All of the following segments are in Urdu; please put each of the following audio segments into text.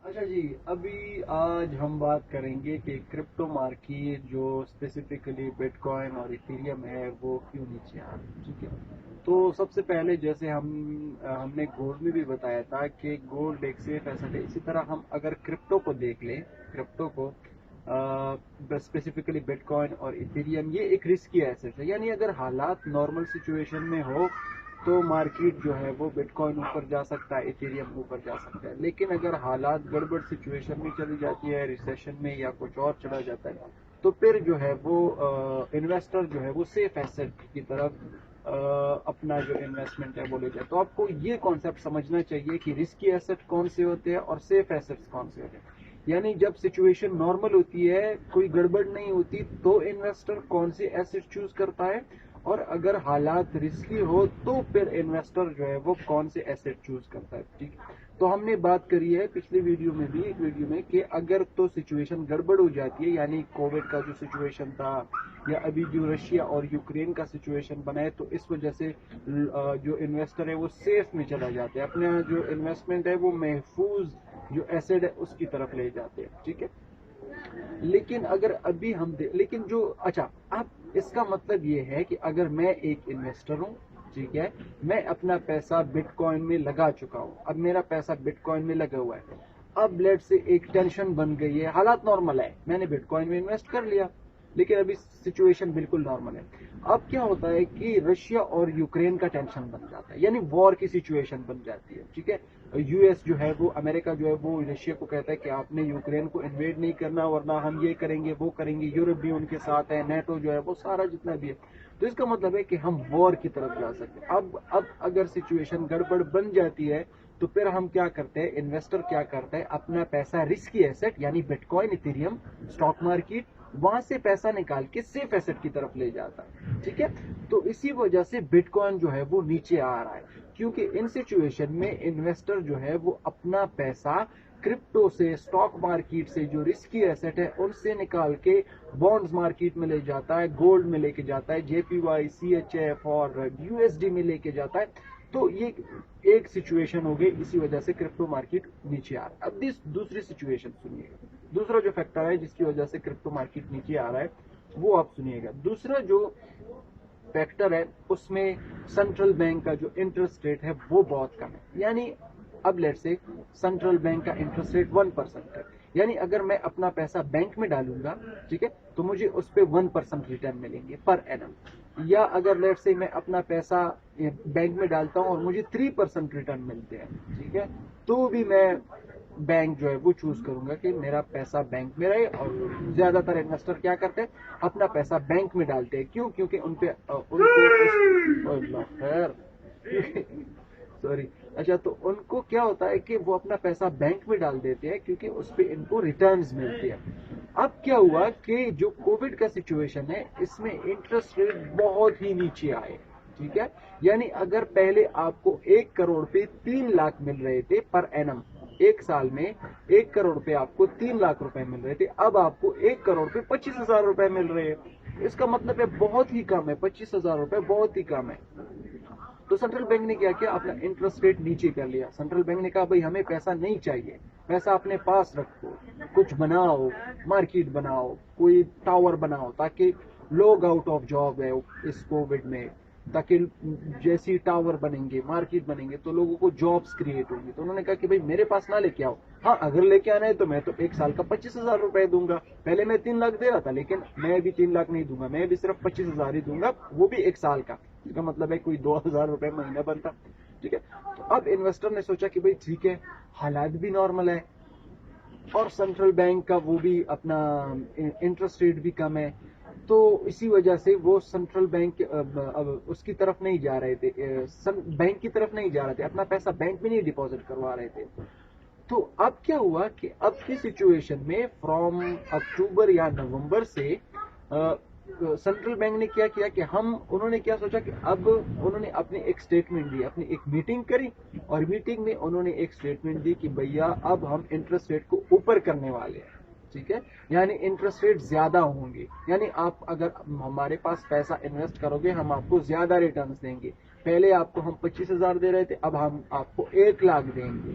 اچھا جی، ابھی آج ہم بات کریں گے کہ کرپٹو مارکیٹ جو اسپیسیفکلی بٹ کوائن اور ایتھیریم ہے وہ کیوں نیچے آ رہی ہے، ٹھیک ہے؟ تو سب سے پہلے جیسے ہم نے گولڈ میں بھی بتایا تھا کہ گولڈ ایک سیف ایسٹ ہے، اسی طرح ہم اگر کرپٹو کو دیکھ لیں، کرپٹو کو اسپیسیفکلی بٹ کوائن اور ایتھیریم یہ ایک رسکی ایسٹ ہے، یعنی اگر حالات نارمل سچویشن میں ہو تو مارکیٹ جو ہے وہ بٹ کوائن اوپر جا سکتا ہے، ایتھیریم اوپر جا سکتا ہے، لیکن اگر حالات گڑبڑ سچویشن میں چلی جاتی ہے، ریسیشن میں یا کچھ اور چلا جاتا ہے، تو پھر جو ہے وہ انویسٹر جو ہے وہ سیف ایسٹ کی طرف اپنا جو انویسٹمنٹ ہے وہ لے جائے۔ تو آپ کو یہ کانسیپٹ سمجھنا چاہیے کہ رسکی ایسٹ کون سے ہوتے ہیں اور سیف ایسٹ کون سے ہوتے ہیں۔ یعنی جب سچویشن نارمل ہوتی ہے، کوئی گڑبڑ نہیں ہوتی، تو انویسٹر کون سی ایسٹ چوز کرتا ہے، اور اگر حالات رسکی ہو تو پھر انویسٹر جو ہے وہ کون سے ایسٹ چوز کرتا ہے، ٹھیک ہے؟ تو ہم نے بات کری ہے پچھلی ویڈیو میں بھی، ایک ویڈیو میں، کہ اگر تو سچویشن گڑبڑ ہو جاتی ہے، یعنی کووڈ کا جو سچویشن تھا یا ابھی جو رشیا اور یوکرین کا سچویشن بنا ہے، تو اس وجہ سے جو انویسٹر ہے وہ سیف میں چلا جاتا ہے، اپنا جو انویسٹمنٹ ہے وہ محفوظ جو ایسٹ ہے اس کی طرف لے جاتے ہیں، ٹھیک ہے؟ لیکن اگر ابھی لیکن جو اچھا، اب اس کا مطلب یہ ہے کہ اگر میں ایک انویسٹر ہوں، ٹھیک ہے، میں اپنا پیسہ بٹ کوائن میں لگا چکا ہوں، اب میرا پیسہ بٹ کوائن میں لگا ہوا ہے، اب لیٹ سے ایک ٹینشن بن گئی ہے، حالات نارمل ہے، میں نے بٹ کوائن میں انویسٹ کر لیا، لیکن ابھی سچویشن بالکل نارمل ہے۔ اب کیا ہوتا ہے کہ رشیا اور یوکرین کا ٹینشن بن جاتا ہے، یعنی وار کی سچویشن بن جاتی ہے، ٹھیک ہے؟ یو ایس جو ہے وہ، امریکہ جو ہے وہ رشیا کو کہتا ہے کہ آپ نے یوکرین کو انویڈ نہیں کرنا، ورنہ ہم یہ کریں گے وہ کریں گے، یورپ بھی ان کے ساتھ ہے، نیٹو جو ہے وہ سارا جتنا بھی ہے، تو اس کا مطلب ہے کہ ہم وار کی طرف جا سکتے ہیں۔ اب اگر سچویشن گڑبڑ بن جاتی ہے تو پھر ہم کیا کرتے ہیں، انویسٹر کیا کرتا ہے، اپنا پیسہ رسکی ایسٹ یعنی but coin, Ethereum, stock market, وہاں سے پیسہ نکال کے سیف ایسٹ کی طرف لے جاتا ہے، ٹھیک ہے؟ تو اسی وجہ سے بٹ کوائن جو ہے وہ نیچے آ رہا ہے، کیونکہ ان سچویشن میں انویسٹر جو ہے وہ اپنا پیسہ کرپٹو سے، اسٹاک مارکیٹ سے، جو رسکی ایسٹ ہے ان سے نکال کے بانڈز مارکیٹ میں لے جاتا ہے، گولڈ میں لے کے جاتا ہے، جے پی وائی، سی ایچ ایف اور یو ایس ڈی میں لے کے جاتا ہے۔ تو یہ ایک سچویشن ہو گئی، اسی وجہ سے کرپٹو مارکیٹ نیچے آ رہا ہے۔ اب دوسری سچویشن سنیے گا، دوسرا جو فیکٹر ہے جس کی وجہ سے کرپٹو مارکیٹ نیچے آ رہا ہے وہ آپ سنیے گا۔ دوسرا جو فیکٹر ہے اس میں سینٹرل بینک کا جو انٹرسٹ ریٹ ہے وہ بہت کم ہے، یعنی اب لیٹ سے سینٹرل بینک کا انٹرسٹ ریٹ 1% ہے، یعنی اگر میں اپنا پیسہ بینک میں ڈالوں گا، ٹھیک ہے، تو مجھے اس پہ 1% ریٹرن ملیں گے پر اینم، یا اگر لیٹ سے میں اپنا پیسہ بینک میں ڈالتا ہوں اور مجھے 3% ریٹرن ملتے ہیں، ٹھیک ہے، تو بھی میں بینک جو ہے وہ چوز کروں گا کہ میرا پیسہ بینک میں رہے، اور زیادہ تر انویسٹر کیا کرتے ہیں، اپنا پیسہ بینک میں ڈالتے ہیں، کیوں؟ کیونکہ ان پہ خیر سوری، اچھا، تو ان کو کیا ہوتا ہے کہ وہ اپنا پیسہ بینک میں ڈال دیتے ہیں کیونکہ اس پہ ان کو ریٹرنز ملتے ہیں۔ اب کیا ہوا کہ جو کووڈ کا سچویشن ہے اس میں انٹرسٹ ریٹ بہت ہی نیچے آئے، ٹھیک ہے، یعنی اگر پہلے آپ کو 1 کروڑ پہ 3 لاکھ مل رہے تھے پر اینم، ایک سال میں 1 کروڑ پہ آپ کو 3 لاکھ روپے مل رہے تھے، اب آپ کو 1 کروڑ پہ 25,000 روپے مل رہے ہیں، اس کا مطلب ہے بہت ہی کم ہے، 25,000 روپے بہت ہی کم ہے۔ تو سینٹرل بینک نے کیا کیا، اپنا انٹرسٹ ریٹ نیچے کر لیا، سینٹرل بینک نے کہا بھائی ہمیں پیسہ نہیں چاہیے، پیسہ اپنے پاس رکھو، کچھ بناؤ، مارکیٹ بناؤ، کوئی ٹاور بناؤ، تاکہ لوگ آؤٹ آف جاب ہے اس کووڈ میں، تاکہ جیسی ٹاور بنیں گے، مارکیٹ بنیں گے تو لوگوں کو جابس کریٹ ہوں گی۔ تو انہوں نے کہا کہ بھائی میرے پاس نہ لے کے آؤ، ہاں اگر لے کے آنا ہے تو میں تو ایک سال کا 25,000 روپے دوں گا، پہلے میں 3 لاکھ دے رہا تھا لیکن میں بھی 3 لاکھ نہیں دوں گا، میں بھی صرف 25,000 ہی دوں گا، وہ بھی ایک سال کا، اس کا مطلب ہے کوئی 2,000 روپے مہینہ بنتا، ٹھیک ہے۔ تو اب انویسٹر نے سوچا کہ بھائی ٹھیک ہے، حالات بھی نارمل ہے اور سینٹرل بینک کا وہ بھی اپنا انٹرسٹ ریٹ بھی کم ہے، تو اسی وجہ سے وہ سینٹرل بینک اس کی طرف نہیں جا رہے تھے، بینک کی طرف نہیں جا رہے تھے، اپنا پیسہ بینک میں نہیں ڈپازٹ کروا رہے تھے۔ تو اب کیا ہوا کہ اب کی سچویشن میں فرام اکتوبر یا نومبر سے سینٹرل بینک نے کیا کیا کہ انہوں نے کیا سوچا کہ اب انہوں نے اپنی ایک سٹیٹمنٹ دی، اپنی ایک میٹنگ کری، اور میٹنگ میں انہوں نے ایک سٹیٹمنٹ دی کہ بھیا اب ہم انٹرسٹ ریٹ کو اوپر کرنے والے ہیں، ٹھیک ہے، یعنی انٹرسٹ ریٹ زیادہ ہوں گے، یعنی آپ اگر ہمارے پاس پیسہ انویسٹ کرو گے ہم آپ کو زیادہ ریٹرنز دیں گے، پہلے آپ کو ہم 25,000 دے رہے تھے، اب ہم آپ کو 1 لاکھ دیں گے،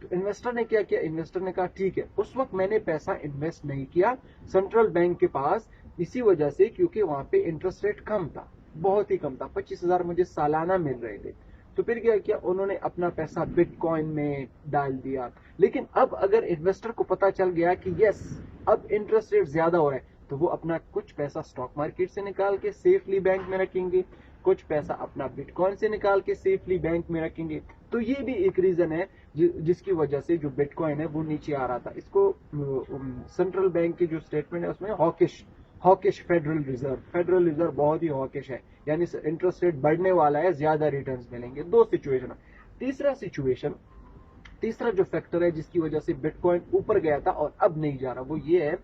تو انویسٹر نے کیا کیا, انویسٹر نے کہا ٹھیک ہے. اس وقت میں نے پیسہ انویسٹ نہیں کیا سینٹرل بینک کے پاس, اسی وجہ سے کیونکہ وہاں پہ انٹرسٹ ریٹ کم تھا, بہت ہی کم تھا, 25,000 مجھے سالانہ مل رہے تھے. تو پھر کیا کیا انہوں نے اپنا پیسہ بٹ کوائن میں ڈال دیا. لیکن اب اگر انویسٹر کو پتا چل گیا کہ یس اب انٹرسٹ ریٹ زیادہ ہو رہا ہے, تو وہ اپنا کچھ پیسہ اسٹاک مارکیٹ سے نکال کے سیفلی بینک میں رکھیں گے, کچھ پیسہ اپنا بٹ کوائن سے نکال کے سیفلی بینک میں رکھیں گے. تو یہ بھی ایک ریزن ہے جس کی وجہ سے جو بٹ کوائن ہے وہ نیچے آ رہا تھا. اس کو سینٹرل بینک کی جو اسٹیٹمنٹ ہے اس میں ہاکش فیڈرل ریزرو بہت ہی ہاکش ہے, یعنی انٹرسٹ ریٹ بڑھنے والا ہے, زیادہ ریٹرنز ملیں گے. 2 سچویشن. تیسرا جو فیکٹر ہے جس کی وجہ سے بٹ کوائن اوپر گیا تھا اور اب نہیں جا رہا, وہ یہ ہے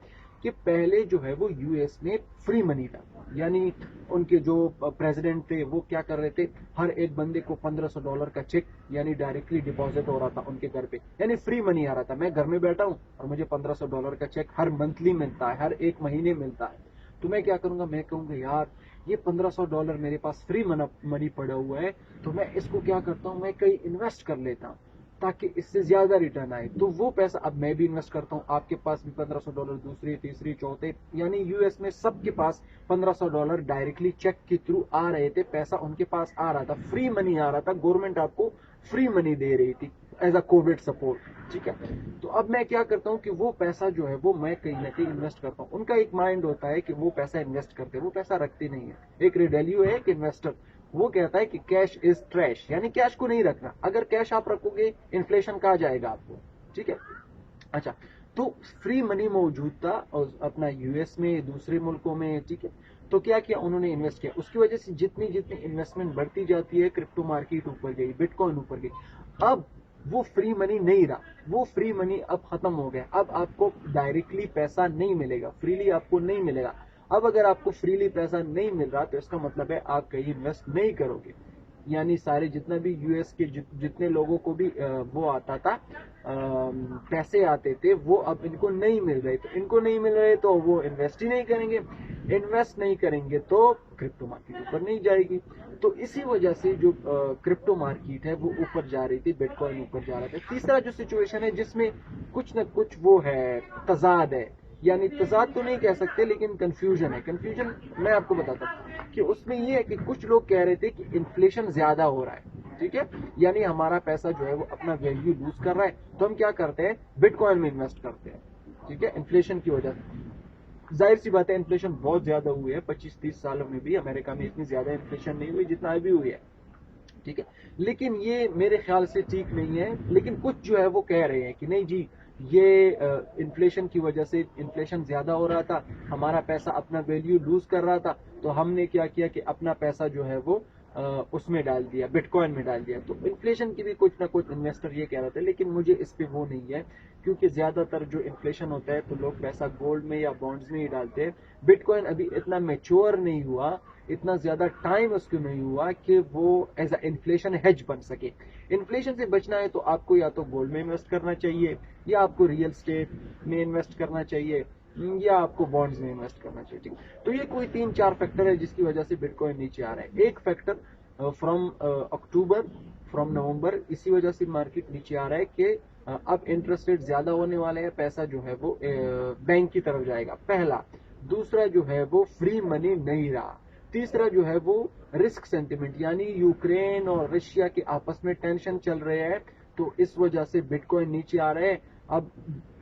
کہ پہلے جو ہے وہ یو ایس میں فری منی تھا. یعنی ان کے جو پریزیڈنٹ تھے وہ کیا کر رہے تھے, ہر ایک بندے کو $1,500 کا چیک یعنی ڈائریکٹلی ڈپازٹ ہو رہا تھا ان کے گھر پہ, یعنی فری منی آ رہا تھا. میں گھر میں بیٹھا ہوں اور مجھے $1,500 کا چیک ہر منتھلی ملتا ہے, ہر ایک مہینے ملتا ہے. تو میں کیا کروں گا, میں کہوں گا یار یہ $1,500 میرے پاس فری منی پڑا ہوا ہے, تو میں اس کو کیا کرتا ہوں, میں کہیں انویسٹ کر لیتا ہوں تاکہ اس سے زیادہ ریٹرن آئے. تو وہ پیسہ اب میں بھی انویسٹ کرتا ہوں, آپ کے پاس بھی $1,500, دوسری تیسری چوتھے, یعنی یو ایس میں سب کے پاس $1,500 ڈائریکٹلی چیک کے تھرو آ رہے تھے. پیسہ ان کے پاس آ رہا تھا, فری منی آ رہا تھا, گورنمنٹ آپ کو فری منی دے رہی تھی ایز اے کووڈ سپورٹ. ٹھیک ہے, تو اب میں کیا کرتا ہوں کہ وہ پیسہ جو ہے وہ میں کہیں نہ کہیں انویسٹ کرتا ہوں. ان کا ایک مائنڈ ہوتا ہے کہ وہ پیسہ انویسٹ کرتے, وہ پیسہ رکھتے نہیں ہے. ایک ریڈیلیو ہے ایک انویسٹر, وہ کہتا ہے کہ کیش از ٹریش, یعنی کیش کو نہیں رکھنا. اگر کیش آپ رکھو گے انفلیشن کہاں جائے گا آپ کو. ٹھیک ہے, اچھا تو فری منی موجود تھا اپنا یو ایس میں, دوسرے ملکوں میں. ٹھیک ہے, تو کیا کیا انہوں نے انویسٹ کیا. اس کی وجہ سے جتنی انویسٹمنٹ بڑھتی جاتی ہے, کرپٹو مارکیٹ اوپر گئی, بٹ کوائن اوپر گئی. اب وہ فری منی نہیں رہا, وہ فری منی اب ختم ہو گیا. اب آپ کو ڈائریکٹلی پیسہ نہیں ملے گا, فریلی آپ کو نہیں ملے گا. اب اگر آپ کو فریلی پیسہ نہیں مل رہا تو اس کا مطلب ہے آپ کہیں انویسٹ نہیں کرو گے. یعنی سارے جتنا بھی یو ایس کے جتنے لوگوں کو بھی وہ آتا تھا, پیسے آتے تھے, وہ اب ان کو نہیں مل رہے. تو ان کو نہیں مل رہے تو وہ انویسٹ ہی نہیں کریں گے, انویسٹ نہیں کریں گے تو کرپٹو مارکیٹ اوپر نہیں جائے گی. تو اسی وجہ سے جو کرپٹو مارکیٹ ہے وہ اوپر جا رہی تھی, بٹ کوائن اوپر جا رہا تھا. تیسرا جو سچویشن ہے جس میں کچھ نہ کچھ وہ ہے, تضاد ہے, یعنی تضاد تو نہیں کہہ سکتے لیکن کنفیوژن ہے. کنفیوژن میں آپ کو بتاتا ہوں کہ اس میں یہ ہے کہ کچھ لوگ کہہ رہے تھے کہ انفلیشن زیادہ ہو رہا ہے. ٹھیک ہے, یعنی ہمارا پیسہ جو ہے وہ اپنا ویلیو لوز کر رہا ہے, تو ہم کیا کرتے ہیں, بٹ کوائن میں انویسٹ کرتے ہیں. ٹھیک ہے, انفلیشن کی وجہ سے. ظاہر سی بات ہے انفلیشن بہت زیادہ ہوئی ہے, 25-30 سالوں میں بھی امریکہ میں اتنی زیادہ انفلیشن نہیں ہوئی جتنا ابھی ہوئی ہے. ٹھیک ہے, لیکن یہ میرے خیال سے ٹھیک نہیں ہے. لیکن کچھ جو ہے وہ کہہ رہے ہیں کہ نہیں جی یہ انفلیشن کی وجہ سے انفلیشن زیادہ ہو رہا تھا, ہمارا پیسہ اپنا ویلیو لوز کر رہا تھا, تو ہم نے کیا کیا کہ اپنا پیسہ جو ہے وہ اس میں ڈال دیا, بٹ کوائن میں ڈال دیا. تو انفلیشن کی بھی کچھ نہ کچھ انویسٹر یہ کہہ رہے تھے, لیکن مجھے اس پہ وہ نہیں ہے, کیونکہ زیادہ تر جو انفلیشن ہوتا ہے تو لوگ پیسہ گولڈ میں یا بانڈز میں ہی ڈالتے ہیں. بٹ کوائن ابھی اتنا میچور نہیں ہوا, اتنا زیادہ ٹائم اس کو نہیں ہوا کہ وہ ایز اے انفلیشن ہیج بن سکے. انفلیشن سے بچنا ہے تو آپ کو یا تو گولڈ میں انویسٹ کرنا چاہیے, یا آپ کو ریئل اسٹیٹ میں انویسٹ کرنا چاہیے, یا آپ کو بانڈز میں انویسٹ کرنا چاہیے. تو یہ کوئی 3-4 فیکٹر ہے جس کی وجہ سے بٹ کوائن نیچے آ رہا ہے. ایک فیکٹر فرام نومبر اسی وجہ سے مارکیٹ نیچے آ رہا ہے کہ اب انٹرسٹ ریٹ زیادہ ہونے والے ہیں, پیسہ جو ہے وہ بینک کی طرف جائے گا, پہلا. دوسرا جو ہے وہ فری منی نہیں رہا. تیسرا جو ہے وہ رسک سینٹیمنٹ, یعنی یوکرین اور رشیا کے آپس میں ٹینشن چل رہے ہیں, تو اس وجہ سے بٹ کوائن نیچے آ رہے ہیں. اب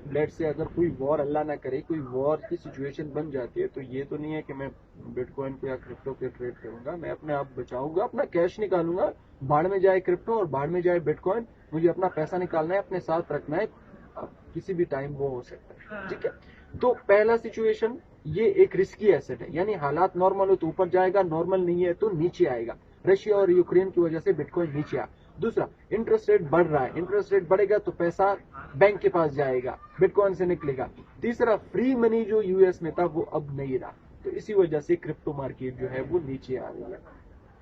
لیٹ سے اگر کوئی وار, اللہ نہ کرے, کوئی وار کی سچویشن بن جاتی ہے, تو یہ تو نہیں ہے کہ میں بٹ کوائن کو یا کرپٹو پہ ٹریڈ کروں گا. میں اپنے آپ بچاؤں گا, اپنا کیش نکالوں گا, بھاڑ میں جائے کرپٹو اور بھاڑ میں جائے بٹ کوائن, مجھے اپنا پیسہ نکالنا ہے, اپنے ساتھ رکھنا ہے, کسی بھی ٹائم وہ ہو سکتا ہے. ٹھیک ہے, تو پہلا سچویشن یہ ایک رسکی ایسٹ ہے, یعنی حالات نارمل ہو تو اوپر جائے گا, نارمل نہیں ہے تو نیچے آئے گا. رشیا اور یوکرین کی وجہ سے بٹ کوائن نیچے آ. دوسرا, انٹرسٹ ریٹ بڑھ رہا ہے, انٹرسٹ ریٹ بڑھے گا تو پیسہ بینک کے پاس جائے گا, بٹ کوائن سے نکلے گا. تیسرا, فری منی جو یو ایس میں تھا وہ اب نہیں رہا, تو اسی وجہ سے کرپٹو مارکیٹ جو ہے وہ نیچے آ رہی ہے.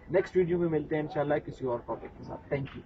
نیکسٹ ویڈیو میں ملتے ہیں انشاءاللہ کسی اور ٹاپک کے ساتھ. Thank you.